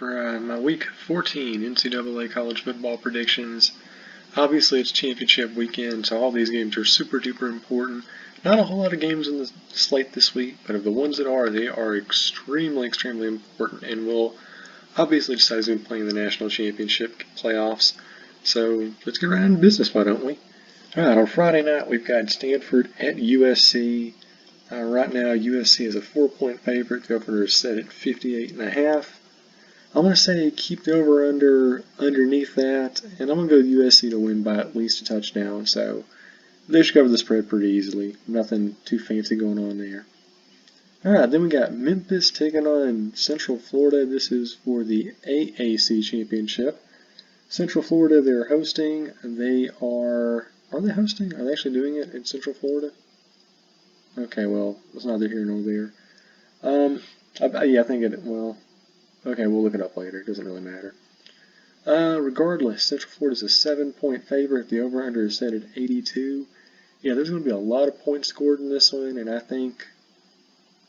for my Week 14 NCAA college football predictions. Obviously, it's championship weekend, so all these games are super duper important. Not a whole lot of games in the slate this week, but of the ones that are, they are extremely important and will obviously decide who's going to play in the national championship playoffs. So let's get right into business, why don't we? Alright, on Friday night, we've got Stanford at USC. Right now, USC is a 4-point favorite. The over is set at 58.5. I'm going to say keep the over-under underneath that, and I'm going to go with USC to win by at least a touchdown. So they should cover the spread pretty easily. Nothing too fancy going on there. Alright, then we got Memphis taking on Central Florida. This is for the AAC championship. Central Florida, they're hosting. Are they hosting? Are they actually doing it in Central Florida? Okay, well, it's neither here nor there. I think okay, we'll look it up later. It doesn't really matter. Regardless, Central Florida is a 7-point favorite. The over-under is set at 82. Yeah, there's going to be a lot of points scored in this one, and I think,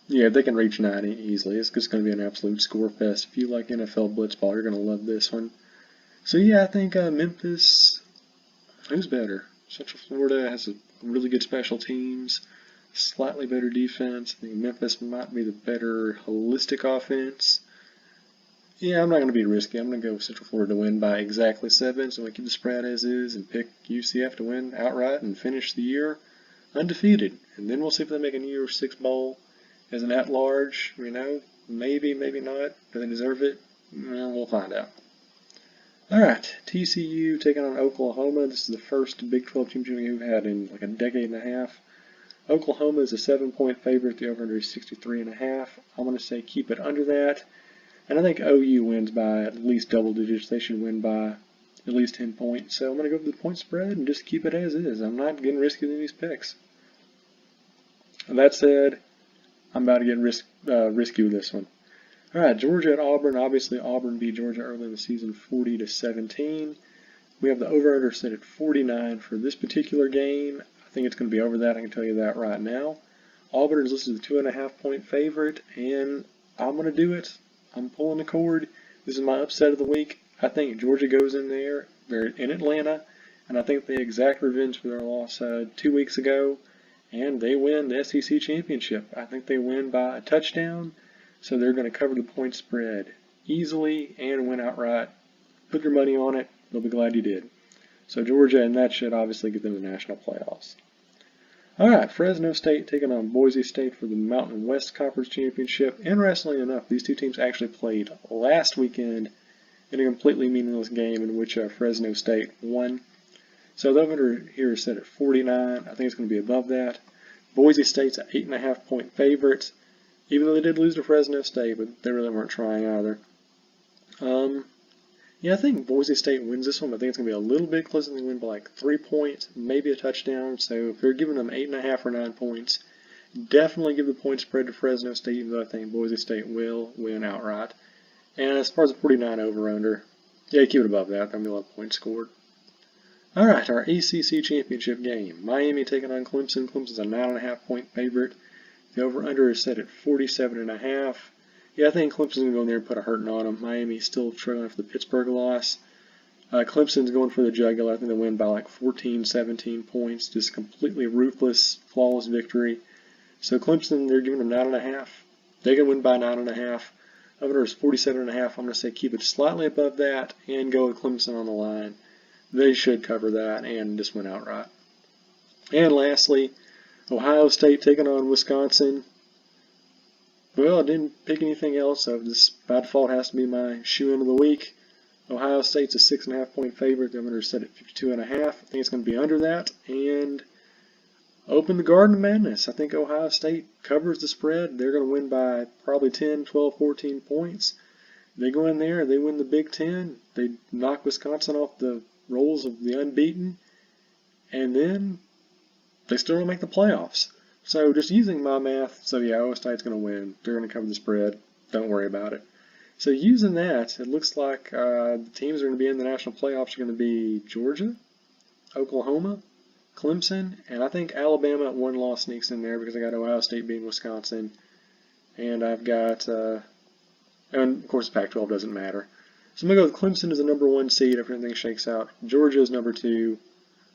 yeah, they can reach 90 easily. It's just going to be an absolute score fest. If you like NFL blitzball, you're going to love this one. So, yeah, I think Memphis, who's better? Central Florida has a really good special teams, slightly better defense. I think Memphis might be the better holistic offense. Yeah, I'm not going to be risky. I'm going to go with Central Florida to win by exactly 7, so I'm going to keep the spread as is and pick UCF to win outright and finish the year undefeated. And then we'll see if they make a New Year's Six Bowl as an at-large. Maybe, maybe not. Do they deserve it? Well, we'll find out. Alright, TCU taking on Oklahoma. This is the first Big 12 championship we've had in like a decade and a half. Oklahoma is a 7-point favorite. The over-under is 63.5. I'm going to say keep it under that. And I think OU wins by at least double digits. They should win by at least 10 points. So I'm going to go with the point spread and just keep it as is. I'm not getting risky with these picks. That said, I'm about to get risky with this one. Alright, Georgia at Auburn. Obviously, Auburn beat Georgia early in the season 40-17. We have the over-under set at 49 for this particular game. I think it's going to be over that. I can tell you that right now. Auburn is listed as a 2.5-point favorite, and I'm going to do it. I'm pulling the cord. This is my upset of the week. I think Georgia goes in there. They're in Atlanta, and I think they exact revenge for their loss 2 weeks ago, and they win the SEC championship. I think they win by a touchdown, so they're going to cover the point spread easily and win outright. Put your money on it. They'll be glad you did. So Georgia, and that should obviously get them the national playoffs. Alright, Fresno State taking on Boise State for the Mountain West Conference Championship. Interestingly enough, these two teams actually played last weekend in a completely meaningless game in which Fresno State won. So the over here is set at 49. I think it's going to be above that. Boise State's an 8.5-point favorite, even though they did lose to Fresno State, but they really weren't trying either. Yeah, I think Boise State wins this one, but I think it's going to be a little bit closer. They win by like 3 points, maybe a touchdown. So if they're giving them 8.5 or 9 points, definitely give the point spread to Fresno State, even though I think Boise State will win outright. And as far as the 49 over-under, yeah, keep it above that. There's going to be a lot of points scored. Alright, our ACC championship game. Miami taking on Clemson. Clemson's a 9.5-point favorite. The over-under is set at 47.5. Yeah, I think Clemson's going to go in there and put a hurting on them. Miami's still struggling for the Pittsburgh loss. Clemson's going for the jugular. I think they win by like 14, 17 points. Just completely ruthless, flawless victory. So Clemson, they're giving them 9.5. They can win by 9.5. Over is 47.5. I'm going to say keep it slightly above that and go with Clemson on the line. They should cover that and just win outright. And lastly, Ohio State taking on Wisconsin. Well, I didn't pick anything else, so this by default has to be my shoe-in of the week. Ohio State's a 6.5-point favorite. The over is set at 52.5. I think it's going to be under that. And open the Garden of Madness. I think Ohio State covers the spread. They're going to win by probably 10, 12, 14 points. They go in there, they win the Big Ten. They knock Wisconsin off the rolls of the unbeaten. And then they still don't make the playoffs. So just using my math, so yeah, Ohio State's going to win. They're going to cover the spread. Don't worry about it. So using that, it looks like the teams that are going to be in the national playoffs are going to be Georgia, Oklahoma, Clemson, and I think Alabama at 1 loss sneaks in there because I got Ohio State beating Wisconsin. And I've got And, of course, the Pac-12 doesn't matter. So I'm going to go with Clemson as the number 1 seed if everything shakes out. Georgia is number 2.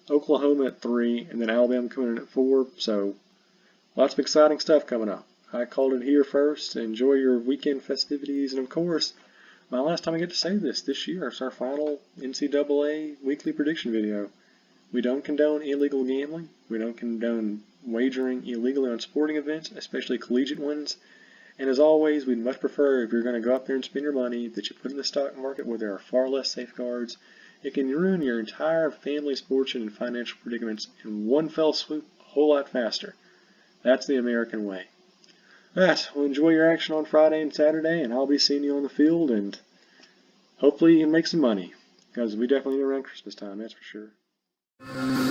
Oklahoma at 3. And then Alabama coming in at 4. So lots of exciting stuff coming up. I called it here first. Enjoy your weekend festivities. And, of course, my last time I get to say this year. It's our final NCAA weekly prediction video. We don't condone illegal gambling. We don't condone wagering illegally on sporting events, especially collegiate ones. And as always, we'd much prefer, if you're going to go out there and spend your money, that you put in the stock market where there are far less safeguards. It can ruin your entire family's fortune and financial predicaments in one fell swoop a whole lot faster. That's the American way. Alright, well, enjoy your action on Friday and Saturday, and I'll be seeing you on the field, and hopefully you can make some money, because we definitely need around Christmas time, that's for sure.